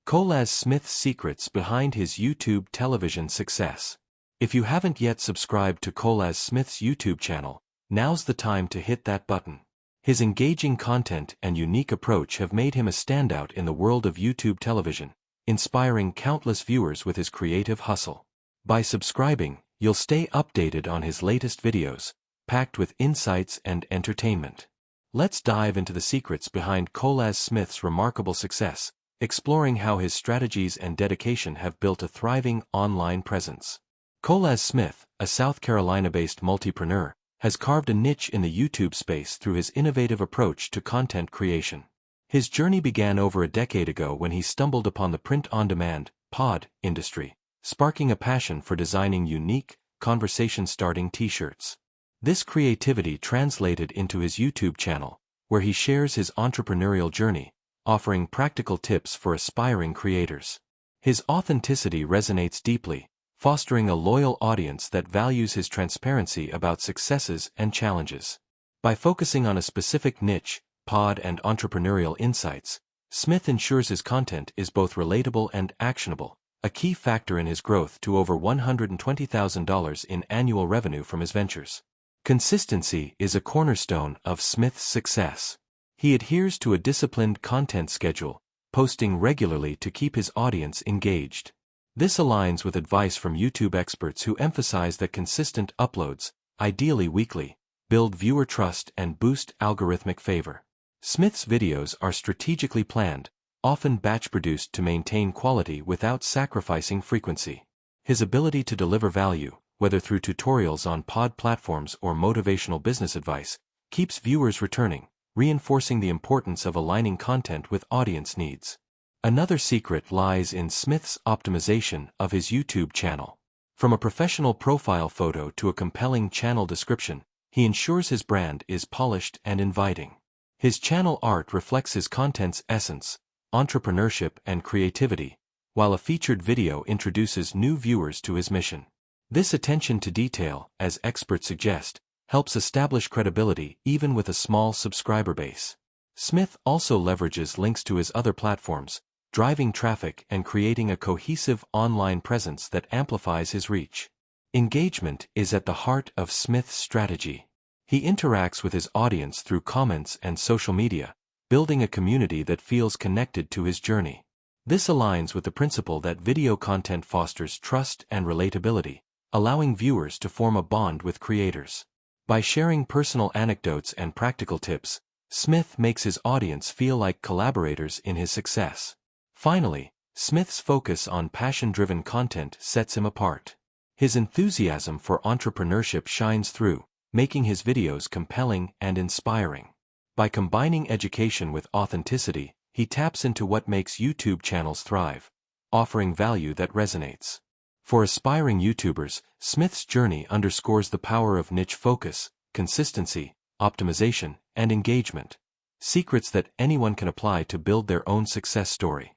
Colaz Smith's secrets behind his YouTube television success. If you haven't yet subscribed to Colaz Smith's YouTube channel, now's the time to hit that button. His engaging content and unique approach have made him a standout in the world of YouTube television, inspiring countless viewers with his creative hustle. By subscribing, you'll stay updated on his latest videos, packed with insights and entertainment. Let's dive into the secrets behind Colaz Smith's remarkable success, exploring how his strategies and dedication have built a thriving online presence. Colaz Smith, a South Carolina-based multipreneur, has carved a niche in the YouTube space through his innovative approach to content creation. His journey began over a decade ago when he stumbled upon the print-on-demand (POD) industry, sparking a passion for designing unique, conversation-starting t-shirts. This creativity translated into his YouTube channel, where he shares his entrepreneurial journey, offering practical tips for aspiring creators. His authenticity resonates deeply, fostering a loyal audience that values his transparency about successes and challenges. By focusing on a specific niche, POD and entrepreneurial insights, Smith ensures his content is both relatable and actionable, a key factor in his growth to over $120,000 in annual revenue from his ventures. Consistency is a cornerstone of Smith's success. He adheres to a disciplined content schedule, posting regularly to keep his audience engaged. This aligns with advice from YouTube experts who emphasize that consistent uploads, ideally weekly, build viewer trust and boost algorithmic favor. Smith's videos are strategically planned, often batch-produced to maintain quality without sacrificing frequency. His ability to deliver value, whether through tutorials on POD platforms or motivational business advice, keeps viewers returning, reinforcing the importance of aligning content with audience needs. Another secret lies in Smith's optimization of his YouTube channel. From a professional profile photo to a compelling channel description, he ensures his brand is polished and inviting. His channel art reflects his content's essence, entrepreneurship and creativity, while a featured video introduces new viewers to his mission. This attention to detail, as experts suggest, helps establish credibility even with a small subscriber base. Smith also leverages links to his other platforms, driving traffic and creating a cohesive online presence that amplifies his reach. Engagement is at the heart of Smith's strategy. He interacts with his audience through comments and social media, building a community that feels connected to his journey. This aligns with the principle that video content fosters trust and relatability, allowing viewers to form a bond with creators. By sharing personal anecdotes and practical tips, Smith makes his audience feel like collaborators in his success. Finally, Smith's focus on passion-driven content sets him apart. His enthusiasm for entrepreneurship shines through, making his videos compelling and inspiring. By combining education with authenticity, he taps into what makes YouTube channels thrive, offering value that resonates. For aspiring YouTubers, Smith's journey underscores the power of niche focus, consistency, optimization, and engagement, secrets that anyone can apply to build their own success story.